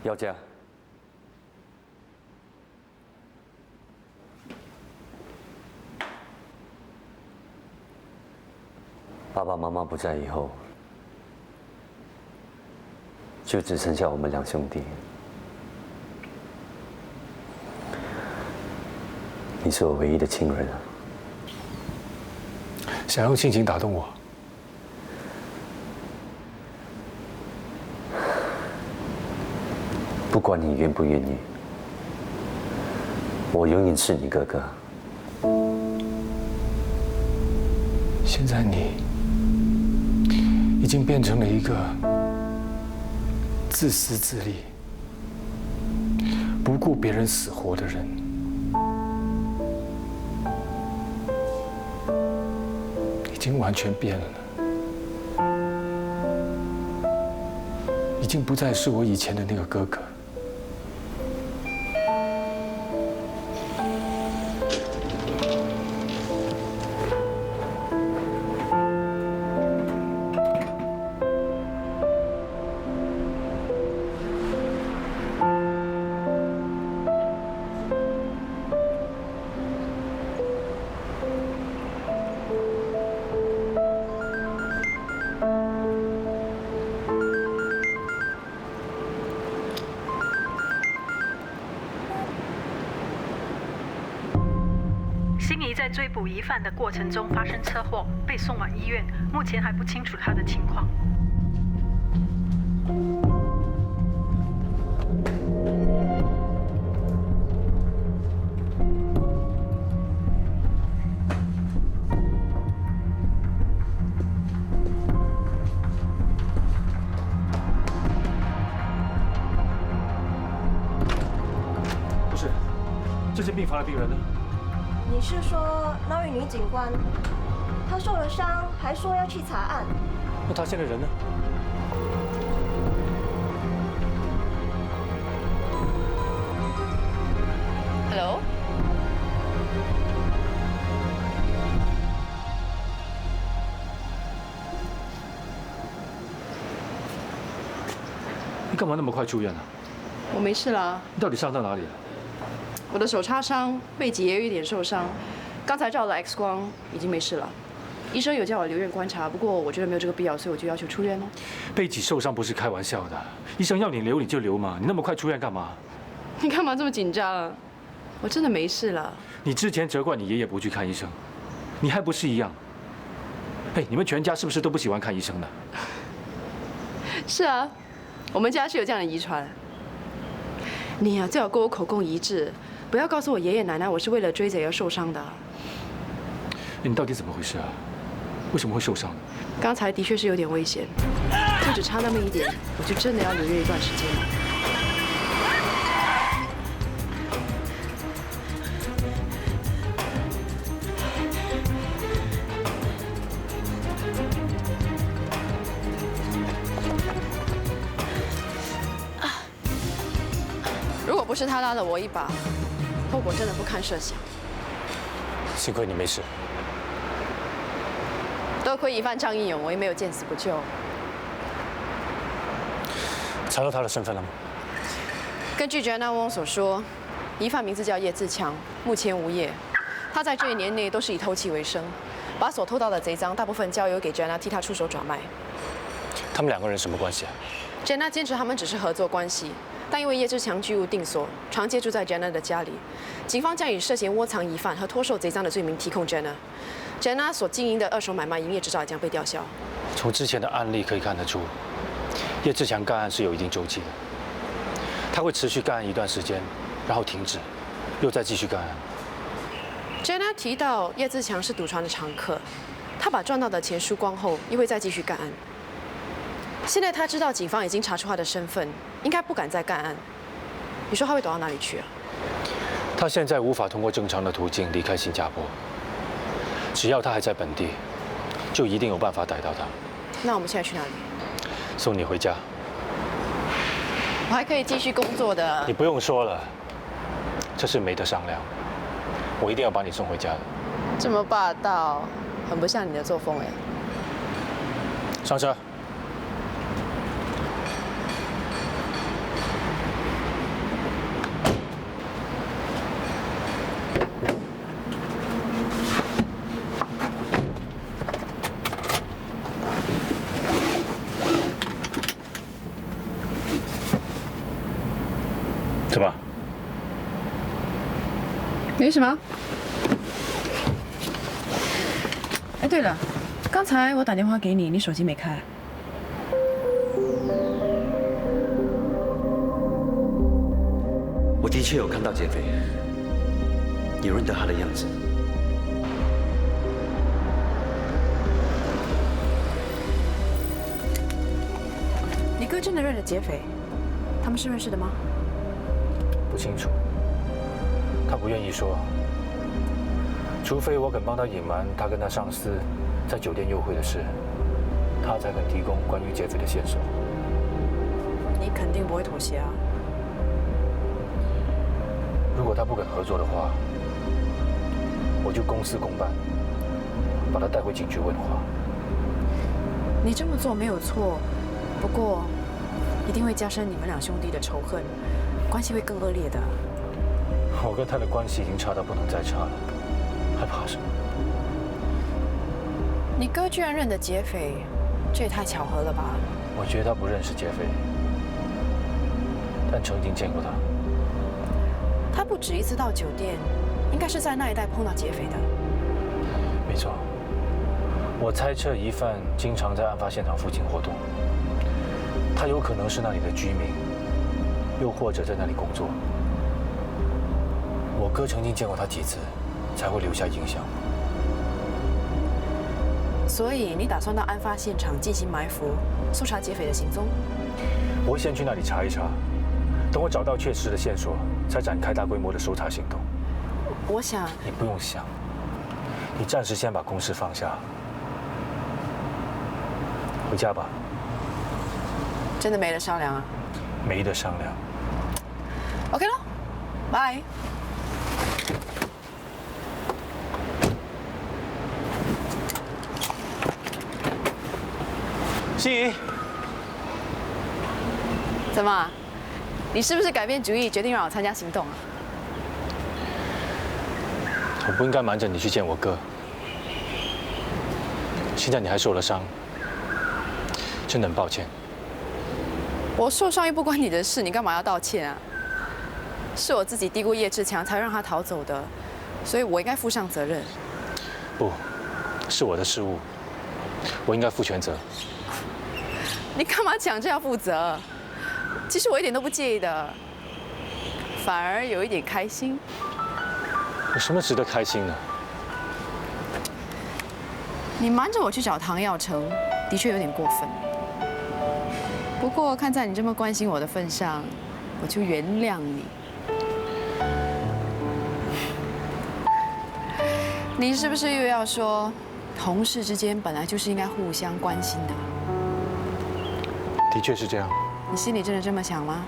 姚家，爸爸妈妈不在以后，就只剩下我们两兄弟。你是我唯一的亲人啊！想用亲情打动我？不管你愿不愿意，我永远是你哥哥。现在你已经变成了一个自私自利、不顾别人死活的人。已经完全变了，已经不再是我以前的那个哥哥。心仪在追捕疑犯的过程中发生车祸，被送往医院，目前还不清楚他的情况。不是，这间病房的病人呢？你是说那位女警官，她受了伤，还说要去查案？那他现在人呢？Hello？ 你干嘛那么快出院啊？我没事啦，你到底伤到哪里了？我的手擦伤，背脊也有一点受伤，刚才照了 X 光，已经没事了。医生有叫我留院观察，不过我觉得没有这个必要，所以我就要求出院了。背脊受伤不是开玩笑的，医生要你留你就留嘛，你那么快出院干嘛？你干嘛这么紧张？我真的没事了。你之前责怪你爷爷不去看医生，你还不是一样？哎，你们全家是不是都不喜欢看医生的？是啊，我们家是有这样的遗传。你呀，最好跟我口供一致，不要告诉我爷爷奶奶我是为了追贼而受伤的。你到底怎么回事啊？为什么会受伤？刚才的确是有点危险，就只差那么一点，我就真的要留院一段时间了。如果不是他拉了我一把，后果真的不堪设想。幸亏你没事。多亏疑犯仗义勇为，没有见死不救。查到他的身份了吗？根据 Jenna Wong 所说，疑犯名字叫叶自强，目前无业。他在这一年内都是以偷窃为生，把所偷到的贼赃大部分交由给 Jenna 替他出手转卖。他们两个人什么关系啊？ Jenna 坚持他们只是合作关系，但因为叶志强居无定所，常借住在 Jenna 的家里，警方将以涉嫌窝藏疑犯和脱售贼赃的罪名提控 Jenna。Jenna 所经营的二手买卖营业执照也将被吊销。从之前的案例可以看得出，叶志强干案是有一定周期的，他会持续干案一段时间，然后停止，又再继续干案。Jenna 提到叶自强是赌船的常客，他把赚到的钱输光后，又会再继续干案。现在他知道警方已经查出他的身份，应该不敢再干案。你说他会躲到哪里去啊？他现在无法通过正常的途径离开新加坡，只要他还在本地，就一定有办法逮到他。那我们现在去哪里？送你回家。我还可以继续工作的。你不用说了，这事没得商量，我一定要把你送回家的。这么霸道，很不像你的作风哎。上车。没什么。哎，对了，刚才我打电话给你，你手机没开。我的确有看到劫匪，也认得他的样子。你哥真的认了劫匪？他们是认识的吗？不清楚，他不愿意说，除非我肯帮他隐瞒他跟他上司在酒店幽会的事，他才肯提供关于劫匪的线索。你肯定不会妥协啊！如果他不肯合作的话，我就公事公办，把他带回警局问话。你这么做没有错，不过一定会加深你们两兄弟的仇恨，关系会更恶劣的。我跟他的关系已经差到不能再差了，还怕什么？你哥居然认得劫匪，这也太巧合了吧？我觉得他不认识劫匪，但曾经见过他。他不止一次到酒店，应该是在那一带碰到劫匪的。没错，我猜测疑犯经常在案发现场附近活动，他有可能是那里的居民，又或者在那里工作。我哥曾经见过他几次，才会留下印象。所以你打算到案发现场进行埋伏，搜查劫匪的行踪？我会先去那里查一查，等我找到确实的线索，才展开大规模的搜查行动。我想，你不用想，你暂时先把公事放下，回家吧。真的没得商量啊？没得商量。 OK 咯，拜。心怡，怎么？你是不是改变主意，决定让我参加行动啊？我不应该瞒着你去见我哥。现在你还受了伤，真的很抱歉。我受伤又不关你的事，你干嘛要道歉啊？是我自己低估叶志强，才让他逃走的，所以我应该负上责任。不，是我的失误，我应该负全责。你干嘛抢着要负责？其实我一点都不介意的，反而有一点开心。有什么值得开心的？你瞒着我去找唐耀成，的确有点过分。不过看在你这么关心我的份上，我就原谅你。你是不是又要说，同事之间本来就是应该互相关心的？的确是这样。你心里真的这么想吗？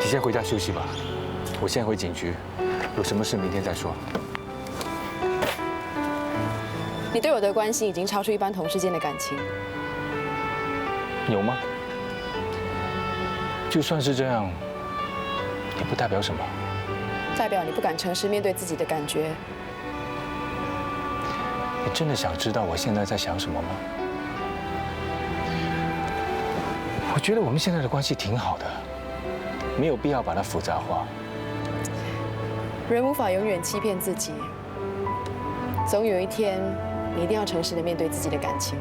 你先回家休息吧，我先回警局，有什么事明天再说。你对我的关心已经超出一般同事间的感情。有吗？就算是这样，也不代表什么。代表你不敢诚实面对自己的感觉。你真的想知道我现在在想什么吗？我觉得我们现在的关系挺好的，没有必要把它复杂化。人无法永远欺骗自己，总有一天，你一定要诚实的面对自己的感情。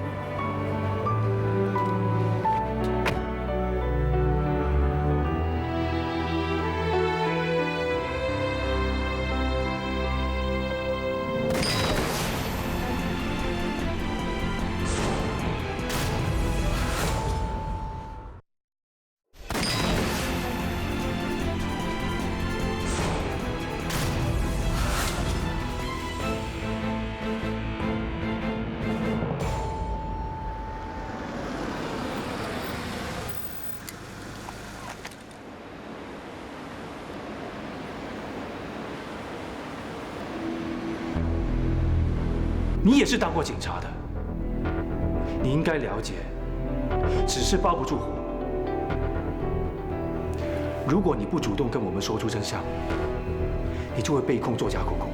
你也是当过警察的，你应该了解，纸是包不住火。如果你不主动跟我们说出真相，你就会被控作假口供。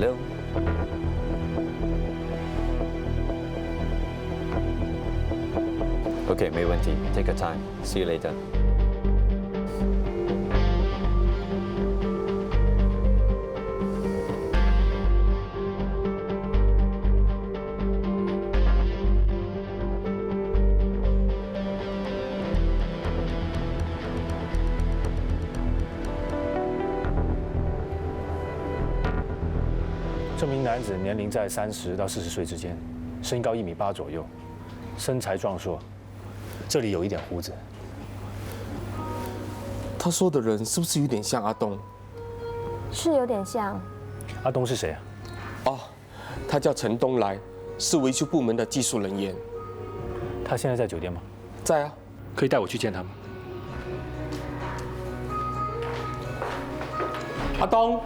Hello。OK， 没问题。Take your time. See you later. 这名男子年龄在30到40岁之间，身高1.8米左右，身材壮硕，这里有一点胡子。他说的人是不是有点像阿东？是有点像。阿东是谁啊？哦，他叫陈东来，是维修部门的技术人员。他现在在酒店吗？在啊。可以带我去见他吗？阿东。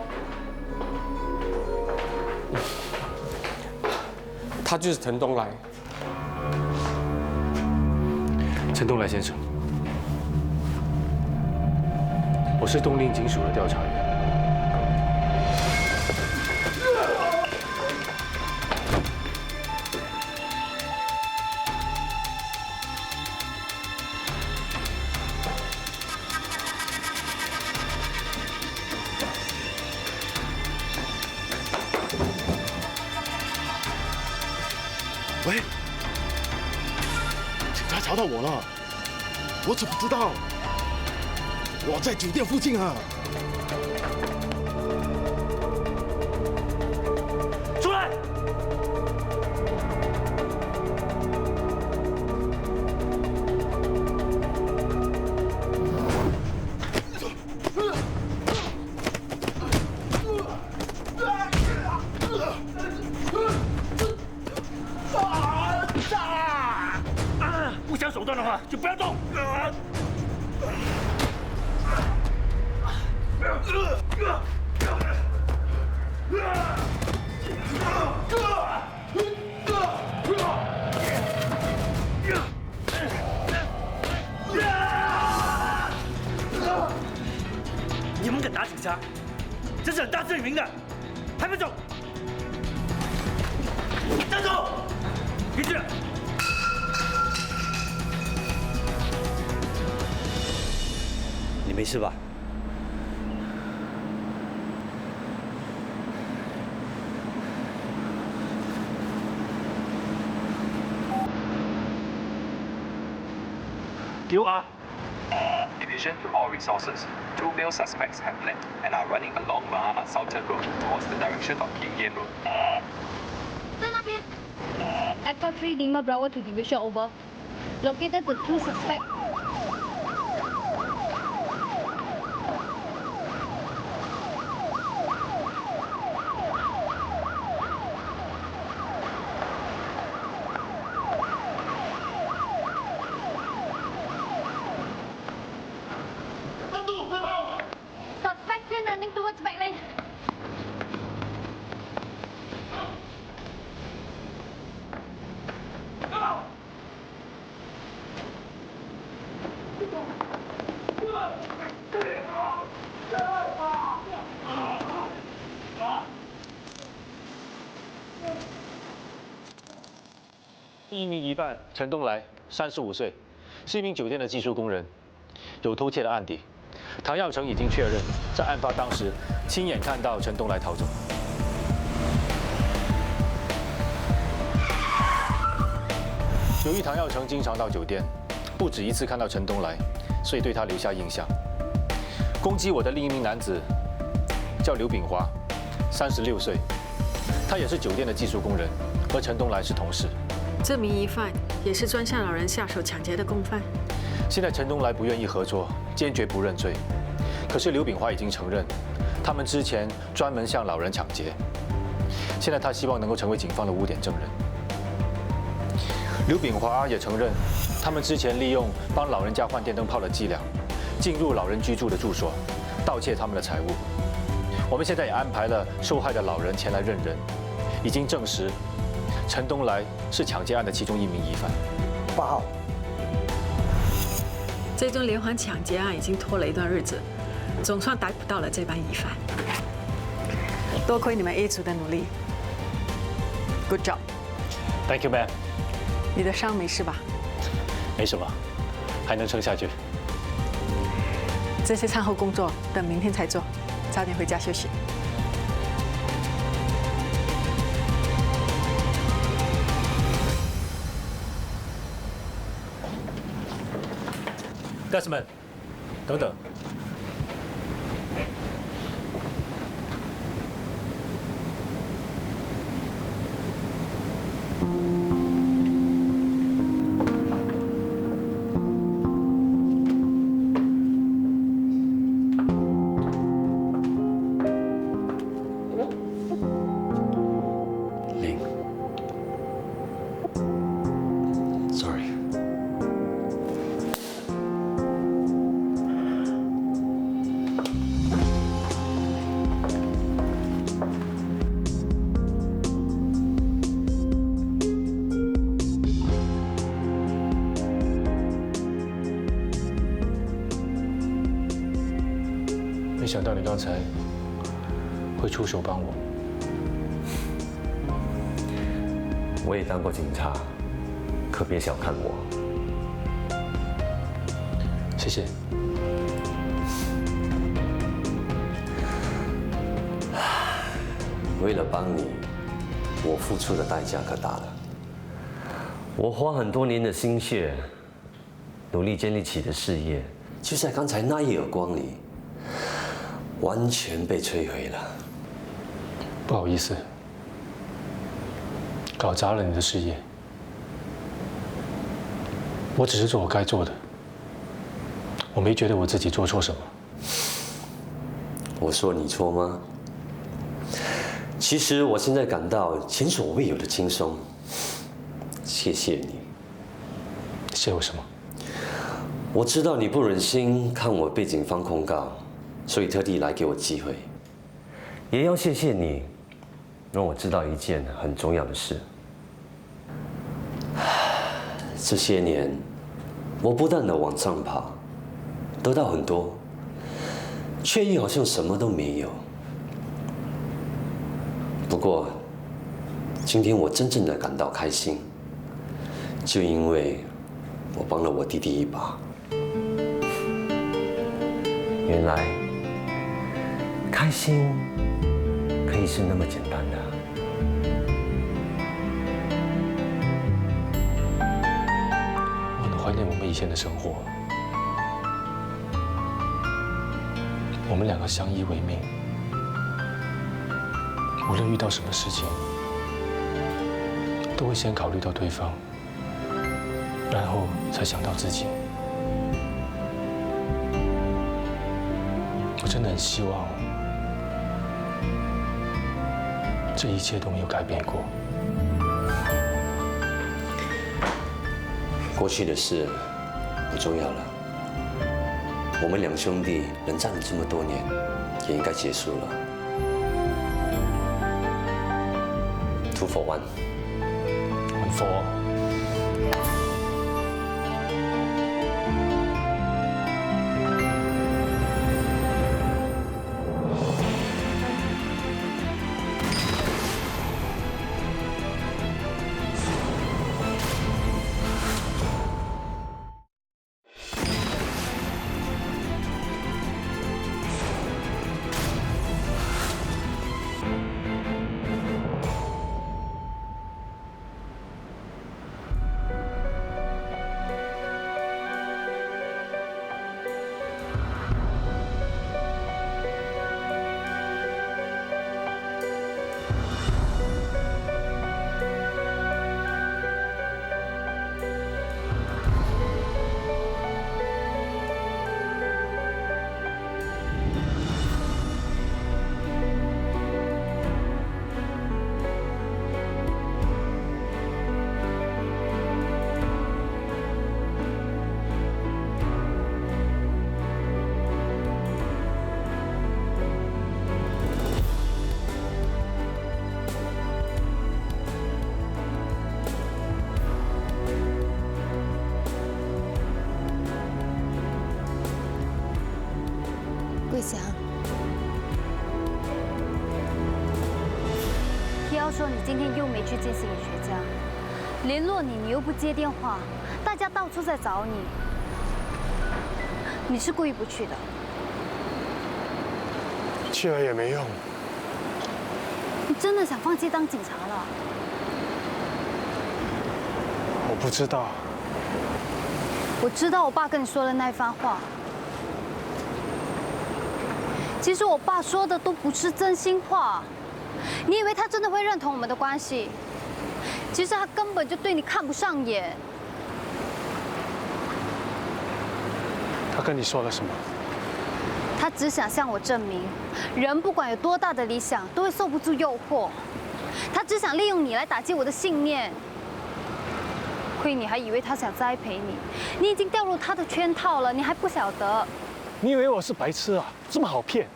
他就是陈东来。陈东来先生，我是东林警署的调查员。喂，警察找到我了，我怎么知道？我在酒店附近啊！出来！不想手段的话，就不要动。你们敢打警察，这是很大罪名的，还不走？站住！别去！你没事吧？You are. Division to all resources. 2 male suspects have fled and are running along Mahama Southern Road towards the direction of Kim Yen Road. 在那边。Echo 3 Lima Bravo to Division over. Located the 2 suspects. Suspect running towards back lane. 第一名疑犯陈东来，35岁，是一名酒店的技术工人，有偷窃的案底。唐耀成已经确认，在案发当时亲眼看到陈东来逃走。由于唐耀成经常到酒店，不止一次看到陈东来，所以对他留下印象。攻击我的另一名男子叫刘炳华，36岁，他也是酒店的技术工人，和陈东来是同事。这名疑犯也是专向老人下手抢劫的共犯。现在陈东来不愿意合作，坚决不认罪。可是刘炳华已经承认，他们之前专门向老人抢劫。现在他希望能够成为警方的污点证人。刘炳华也承认，他们之前利用帮老人家换电灯泡的伎俩，进入老人居住的住所，盗窃他们的财物。我们现在也安排了受害的老人前来认人，已经证实陈东来是抢劫案的其中一名疑犯。8号。这宗连环抢劫案已经拖了一段日子，总算逮捕到了这班疑犯。多亏你们 A 组的努力 ，Good job！ Thank you, ma'am。你的伤没事吧？没什么，还能撑下去。这些餐后工作等明天才做，早点回家休息。干什么？等等。林，sorry。没想到你刚才会出手帮我。我也当过警察，可别小看我。谢谢。为了帮你，我付出的代价可大了。我花很多年的心血，努力建立起的事业，就在刚才那一耳光里，完全被摧毁了。不好意思，搞砸了你的事业。我只是做我该做的，我没觉得我自己做错什么。我说你错吗？其实我现在感到前所未有的轻松。谢谢你。谢我什么？我知道你不忍心看我被警方控告，所以特地来给我机会。也要谢谢你，让我知道一件很重要的事。这些年，我不断的往上爬，得到很多，却又好像什么都没有。不过，今天我真正的感到开心，就因为我帮了我弟弟一把。原来，开心可以是那么简单的。我很怀念我们以前的生活，我们两个相依为命。无论遇到什么事情，都会先考虑到对方，然后才想到自己。我真的很希望这一切都没有改变过。过去的事不重要了，我们两兄弟冷战了这么多年，也应该结束了。2 for 1。1 for all。要说你今天又没去见心理学家，联络你又不接电话，大家到处在找你，你是故意不去的。去了也没用。你真的想放弃当警察了？我不知道。我知道我爸跟你说的那番话，其实我爸说的都不是真心话。你以为他真的会认同我们的关系？其实他根本就对你看不上眼。他跟你说了什么？他只想向我证明，人不管有多大的理想，都会受不住诱惑。他只想利用你来打击我的信念。亏你还以为他想栽培你，你已经掉入他的圈套了，你还不晓得。你以为我是白痴啊？这么好骗？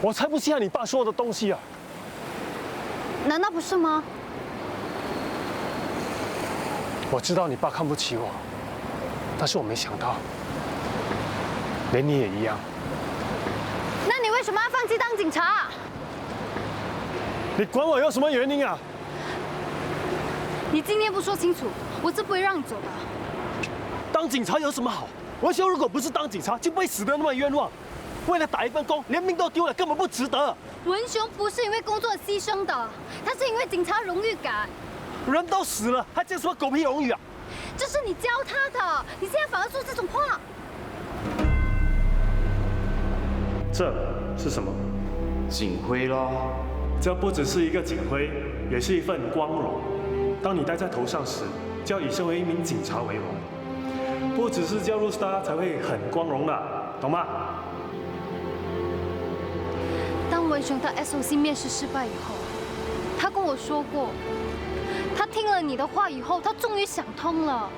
我才不信你爸说的东西啊！难道不是吗？我知道你爸看不起我，但是我没想到，连你也一样。那你为什么要放弃当警察？你管我有什么原因啊？你今天不说清楚，我是不会让你走的。当警察有什么好？文雄如果不是当警察，就不会死得那么冤枉。为了打一份工，连命都丢了，根本不值得。文雄不是因为工作牺牲的，他是因为警察荣誉感。人都死了，还讲什么狗屁荣誉啊？这是你教他的，你现在反而说这种话。这是什么？警徽咯。这不只是一个警徽，也是一份光荣。当你戴在头上时，就要以身为一名警察为荣。不只是叫入 Star 才会很光荣的，懂吗？当文雄的 SOC 面试失败以后，他跟我说过，他听了你的话以后，他终于想通了，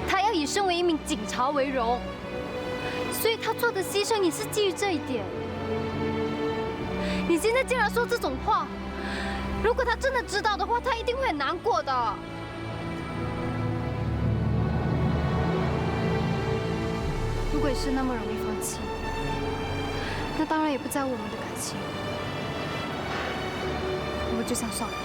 他要以身为一名警察为荣，所以他做的牺牲也是基于这一点。你现在竟然说这种话，如果他真的知道的话，他一定会很难过的。如果也是那么容易放弃，那当然也不在乎我们的感情，我们就这样算了。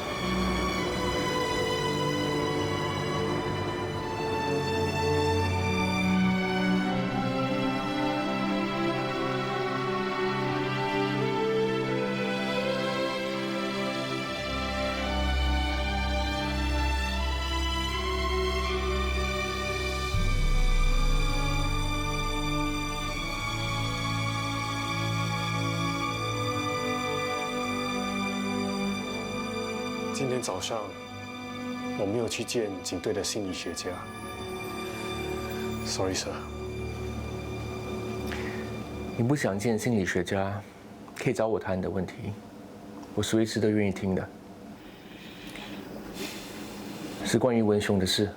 今天早上我没有去见警队的心理学家 ，sorry sir。你不想见心理学家，可以找我谈你的问题，我随时都愿意听的。是关于文雄的事。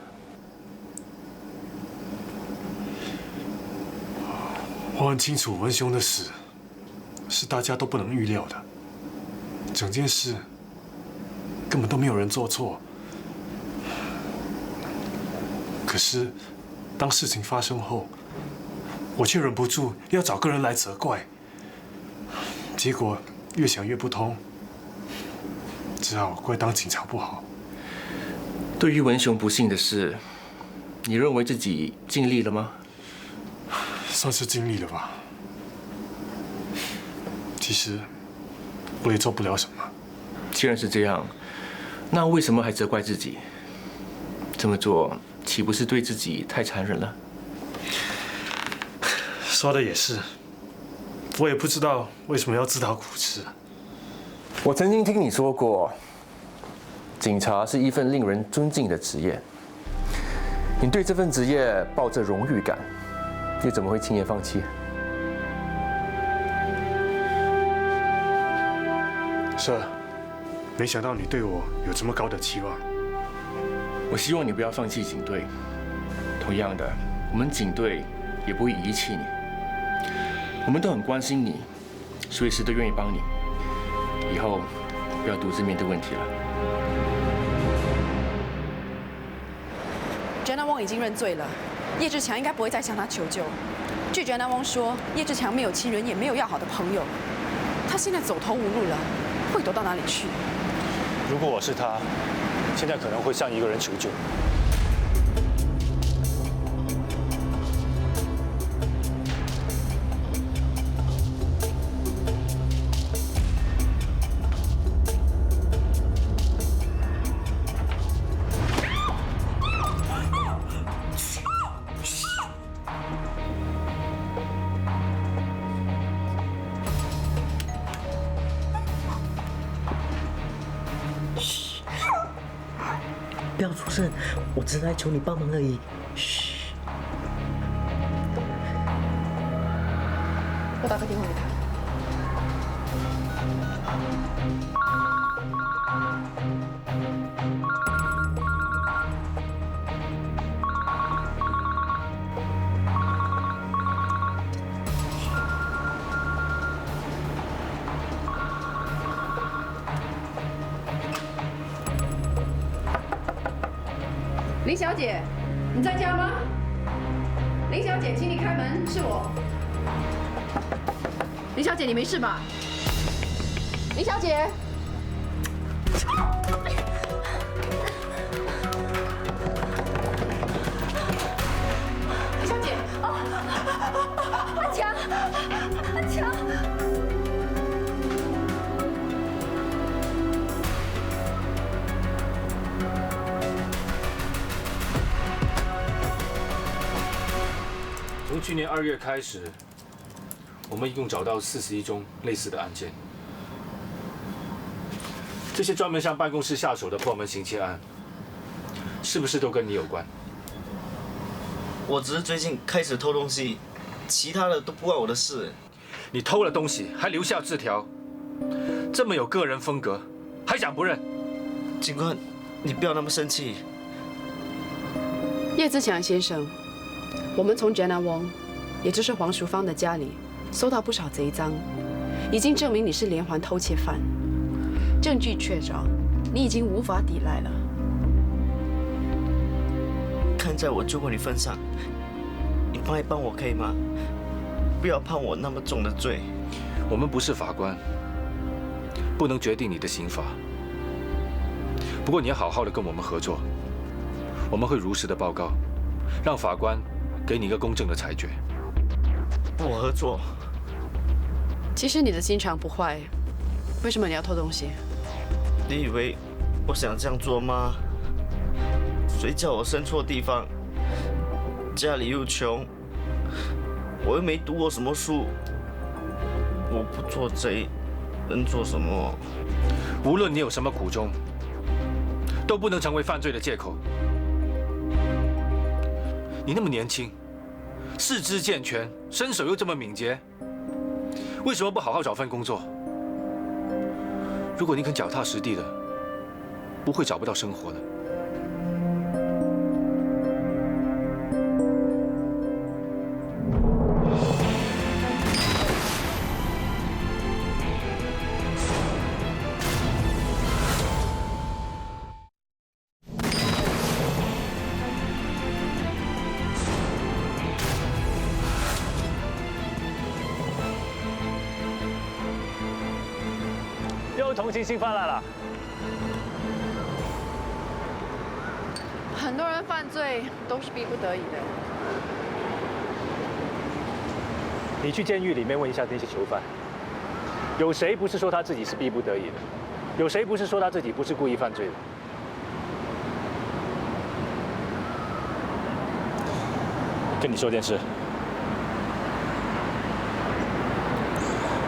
我很清楚文雄的死是大家都不能预料的，整件事根本都没有人做错。可是，当事情发生后，我却忍不住要找个人来责怪。结果越想越不通，只好怪当警察不好。对于文雄不幸的事，你认为自己尽力了吗？算是尽力了吧。其实，我也做不了什么。既然是这样，那为什么还责怪自己？这么做岂不是对自己太残忍了？说的也是，我也不知道为什么要自讨苦吃。我曾经听你说过，警察是一份令人尊敬的职业。你对这份职业抱着荣誉感，又怎么会轻言放弃？是，没想到你对我有这么高的期望。我希望你不要放弃警队。同样的，我们警队也不会遗弃你。我们都很关心你，随时都愿意帮你。以后不要独自面对问题了。Jenna Wong 已经认罪了，叶志强应该不会再向他求救。据 Jenna Wong 说，叶志强没有亲人，也没有要好的朋友，他现在走投无路了，会躲到哪里去？如果我是他，现在可能会向一个人求救。不要出声，我只是来求你帮忙而已。嘘。我打个电话给他。林小姐，你在家吗？林小姐，请你开门，是我。林小姐，你没事吧？林小姐。林小姐，阿强，阿强。从去年2月开始，我们一共找到41宗类似的案件。这些专门向办公室下手的破门行窃案，是不是都跟你有关？我只是最近开始偷东西，其他的都不关我的事。你偷了东西，还留下字条，这么有个人风格，还讲不认？警官，你不要那么生气。叶自强先生。我们从 Jenna Wong， 也就是黄淑芳的家里搜到不少贼赃，已经证明你是连环偷窃犯，证据确凿，你已经无法抵赖了。看在我救过你份上，你帮一帮我可以吗？不要判我那么重的罪。我们不是法官，不能决定你的刑罚。不过你要好好的跟我们合作，我们会如实的报告，让法官给你一个公正的裁决。不合作。其实你的心肠不坏，为什么你要偷东西？你以为我想这样做吗？谁叫我生错地方，家里又穷，我又没读过什么书，我不做贼，能做什么？无论你有什么苦衷，都不能成为犯罪的借口。你那么年轻，四肢健全，身手又这么敏捷，为什么不好好找份工作？如果你肯脚踏实地的，不会找不到生活的。又同情新犯来了。很多人犯罪都是逼不得已的。你去监狱里面问一下那些囚犯，有谁不是说他自己是逼不得已的？有谁不是说他自己不是故意犯罪的？跟你说件事，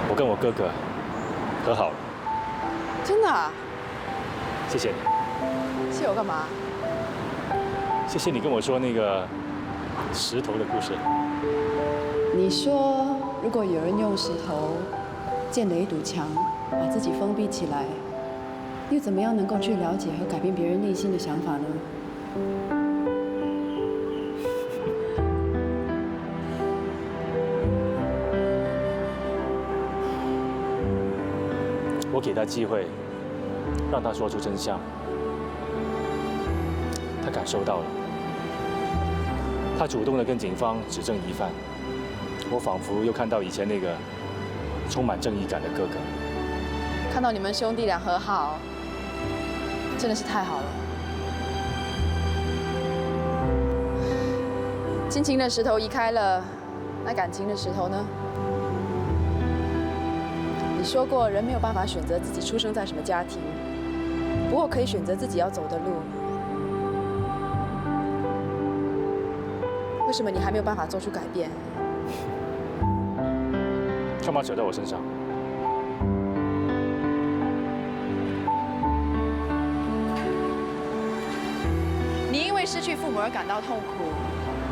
我跟我哥哥和好了。真的啊？谢谢你。谢我干嘛？谢谢你跟我说那个石头的故事。你说，如果有人用石头建了一堵墙，把自己封闭起来，又怎么样能够去了解和改变别人内心的想法呢？我给他机会，让他说出真相。他感受到了，他主动的跟警方指证疑犯。我仿佛又看到以前那个充满正义感的哥哥。看到你们兄弟俩和好，真的是太好了。亲情的石头移开了，那感情的石头呢？你说过，人没有办法选择自己出生在什么家庭，不过可以选择自己要走的路。为什么你还没有办法做出改变？干嘛扯到我身上？你因为失去父母而感到痛苦，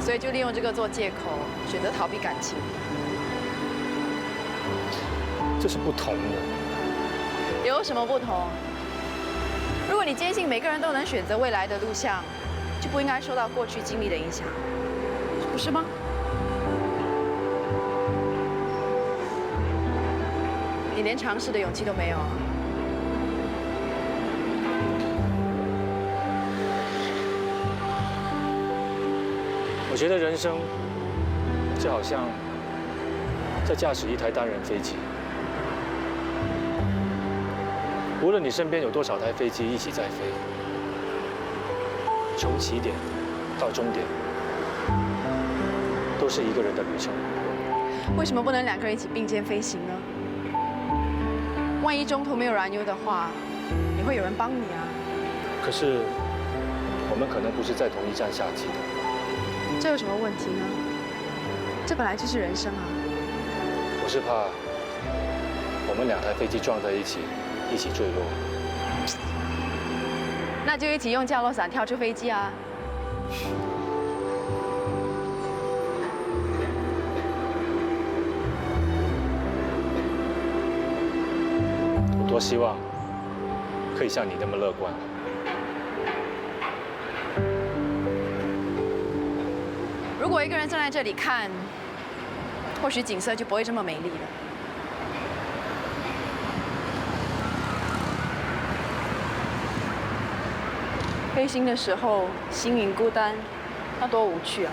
所以就利用这个做借口，选择逃避感情。这是不同的。有什么不同？如果你坚信每个人都能选择未来的路向，就不应该受到过去经历的影响，不是吗？你连尝试的勇气都没有啊！我觉得人生就好像在驾驶一台单人飞机，无论你身边有多少台飞机一起在飞，从起点到终点都是一个人的旅程。为什么不能两个人一起并肩飞行呢？万一中途没有燃油的话，也会有人帮你啊。可是我们可能不是在同一站下机的。这有什么问题呢？这本来就是人生啊。我是怕我们两台飞机撞在一起，一起坠落。那就一起用降落伞跳出飞机啊！我多希望可以像你那么乐观。如果一个人站在这里看，或许景色就不会这么美丽了。飞行的时候心灵孤单，那多无趣啊！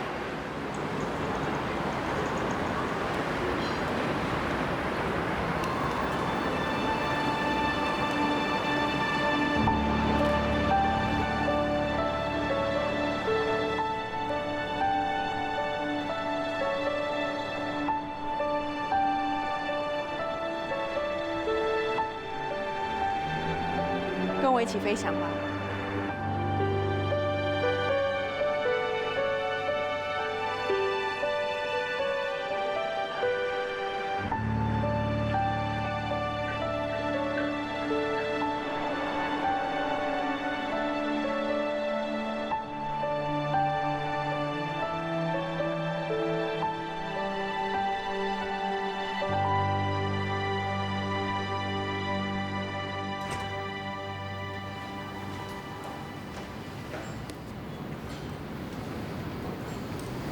跟我一起飞翔吧。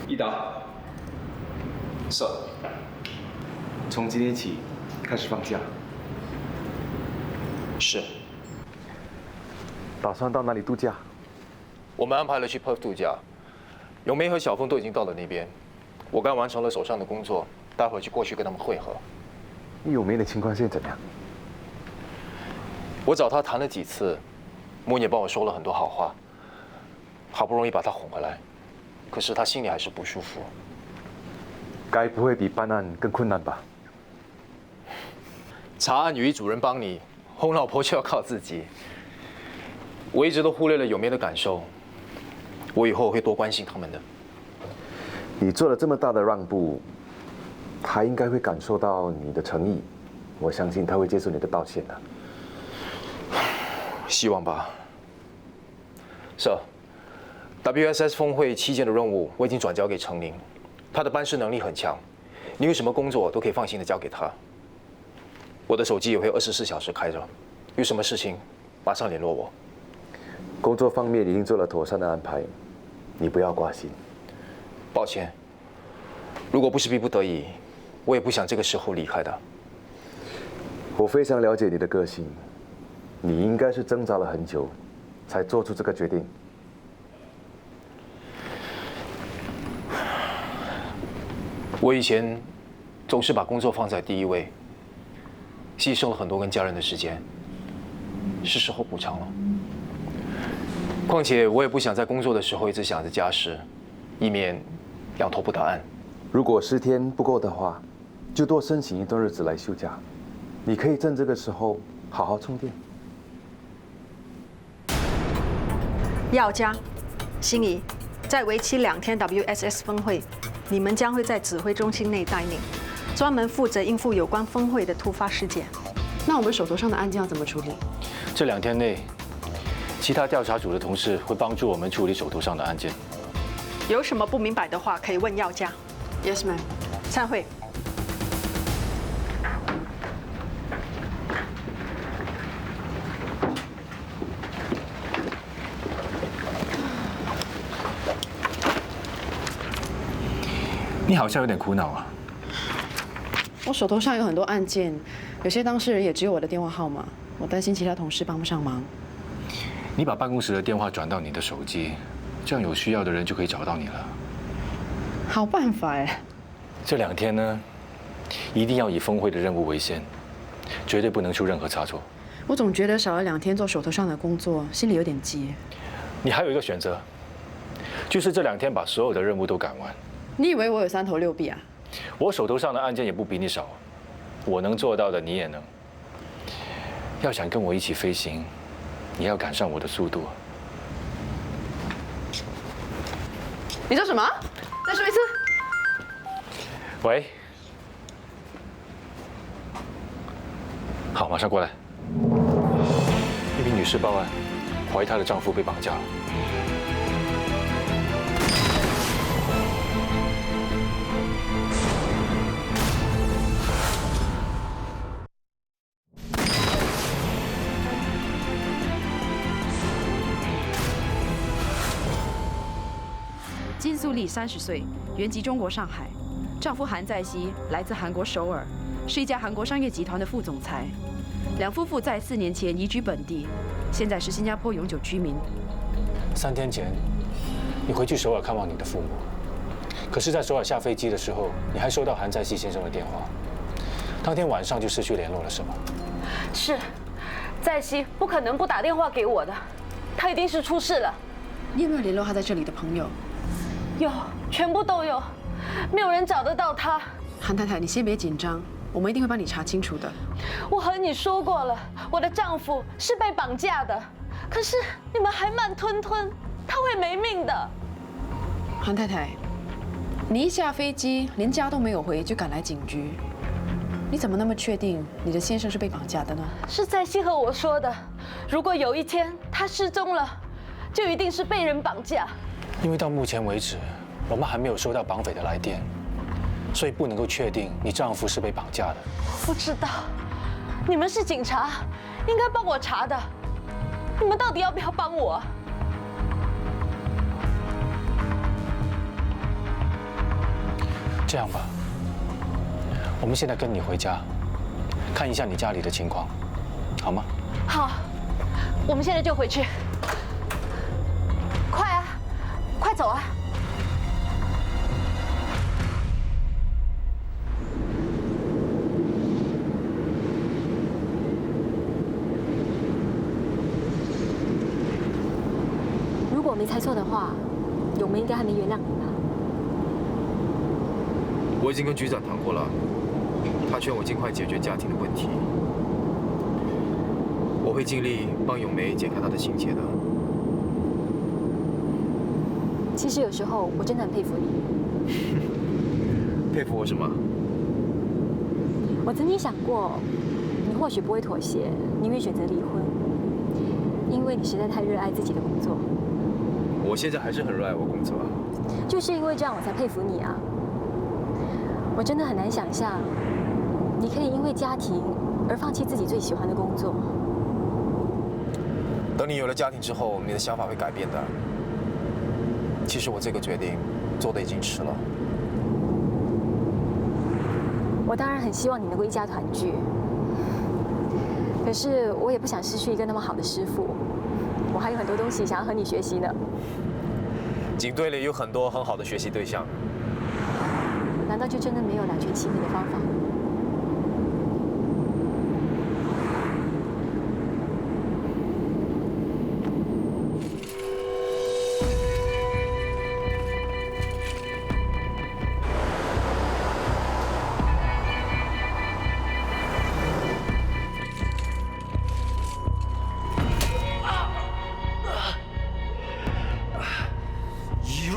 一达，Sir，从今天起开始放假。是。打算到哪里度假？我们安排了去 Perth 度假，永梅和小凤都已经到了那边。我刚完成了手上的工作，待会儿就过去跟他们会合。永梅的情况现在怎么样？我找他谈了几次，木也帮我说了很多好话，好不容易把他哄回来。可是他心里还是不舒服。该不会比办案更困难吧？查案有一主人帮你，哄老婆就要靠自己。我一直都忽略了永梅的感受，我以后会多关心他们的。你做了这么大的让步，他应该会感受到你的诚意，我相信他会接受你的道歉的。希望吧。Sir。WSS 峰会期间的任务我已经转交给程宁，他的办事能力很强，你有什么工作都可以放心的交给他。我的手机也会24小时开着，有什么事情马上联络我。工作方面已经做了妥善的安排，你不要挂心。抱歉，如果不是逼不得已，我也不想这个时候离开的。我非常了解你的个性，你应该是挣扎了很久，才做出这个决定。我以前总是把工作放在第一位，牺牲了很多跟家人的时间，是时候补偿了。况且我也不想在工作的时候一直想着家事，以免两头不到岸。如果10天不够的话，就多申请一段日子来休假。你可以趁这个时候好好充电。耀嘉、心怡，在为期2天 WSS 峰会，你们将会在指挥中心内待命，专门负责应付有关峰会的突发事件。那我们手头上的案件要怎么处理？这2天内，其他调查组的同事会帮助我们处理手头上的案件。有什么不明白的话，可以问耀嘉。Yes, ma'am。散会。你好像有点苦恼啊。我手头上有很多案件，有些当事人也只有我的电话号码，我担心其他同事帮不上忙。你把办公室的电话转到你的手机，这样有需要的人就可以找到你了。好办法哎。这2天呢，一定要以峰会的任务为先，绝对不能出任何差错。我总觉得少了2天做手头上的工作，心里有点急。你还有一个选择，就是这2天把所有的任务都赶完。你以为我有3头6臂啊？我手头上的案件也不比你少，我能做到的你也能。要想跟我一起飞行，你要赶上我的速度。你说什么？再说一次。喂。好，马上过来。一名女士报案，怀疑她的丈夫被绑架了。金素丽30岁，原籍中国上海，丈夫韩在熙来自韩国首尔，是一家韩国商业集团的副总裁。两夫妇在4年前移居本地，现在是新加坡永久居民。3天前，你回去首尔看望你的父母，可是，在首尔下飞机的时候，你还收到韩在熙先生的电话，当天晚上就失去联络了，是吗？是，在熙不可能不打电话给我的，他一定是出事了。你有没有联络他在这里的朋友？有，全部都有，没有人找得到他。韩太太，你先别紧张，我们一定会帮你查清楚的。我和你说过了，我的丈夫是被绑架的，可是你们还慢吞吞，他会没命的。韩太太，你一下飞机连家都没有回就赶来警局，你怎么那么确定你的先生是被绑架的呢？是在熙和我说的，如果有一天他失踪了，就一定是被人绑架。因为到目前为止，我们还没有收到绑匪的来电，所以不能够确定你丈夫是被绑架的。不知道，你们是警察，应该帮我查的。你们到底要不要帮我？这样吧，我们现在跟你回家，看一下你家里的情况，好吗？好，我们现在就回去。快啊，快走啊！如果我没猜错的话，永梅应该还没原谅你吧？我已经跟局长谈过了，他劝我尽快解决家庭的问题。我会尽力帮咏梅解开她的心结的。其实有时候我真的很佩服你。佩服我什么？我曾经想过，你或许不会妥协，宁愿选择离婚，因为你实在太热爱自己的工作。我现在还是很热爱我工作。就是因为这样，我才佩服你啊！我真的很难想象，你可以因为家庭而放弃自己最喜欢的工作。等你有了家庭之后，你的想法会改变的。其实我这个决定做的已经迟了。我当然很希望你能够一家团聚，可是我也不想失去一个那么好的师傅。我还有很多东西想要和你学习呢。警队里有很多很好的学习对象。难道就真的没有两全其美的方法？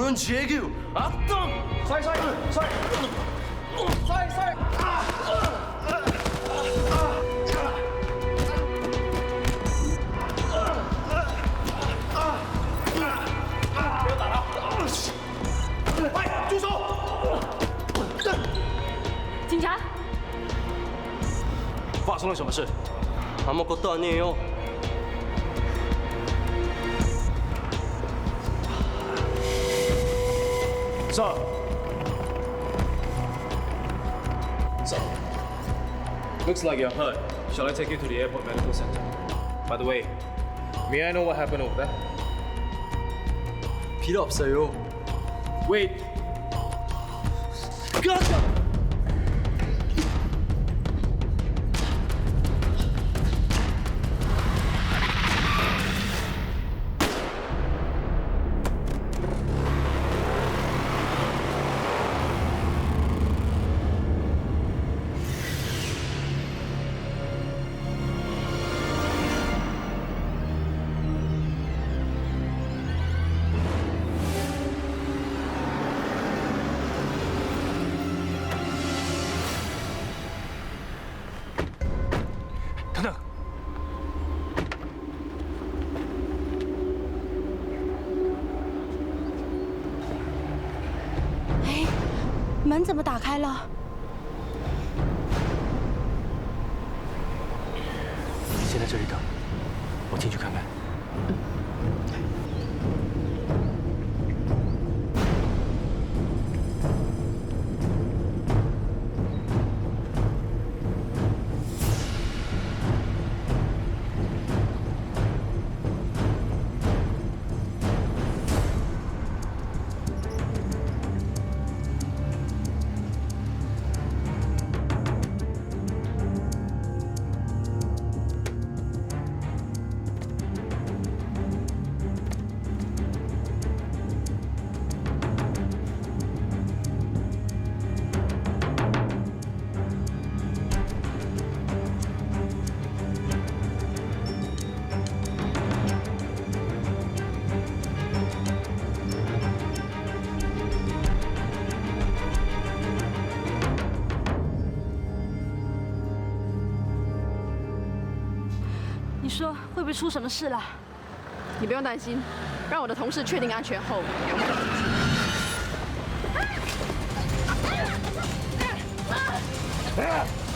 人解救啊！塞！不要打他！喂，住手！警察，发生了什么事？阿莫것도 아니에요。 Sir. Sir. Looks like you're hurt. Shall I take you to the airport medical center? By the way, may I know what happened over there? 필요 없어요. Wait. 가자.等等，哎，门怎么打开了？先在这里等，我进去看看。你说会不会出什么事了？你不用担心，让我的同事确定安全后，我们再进行。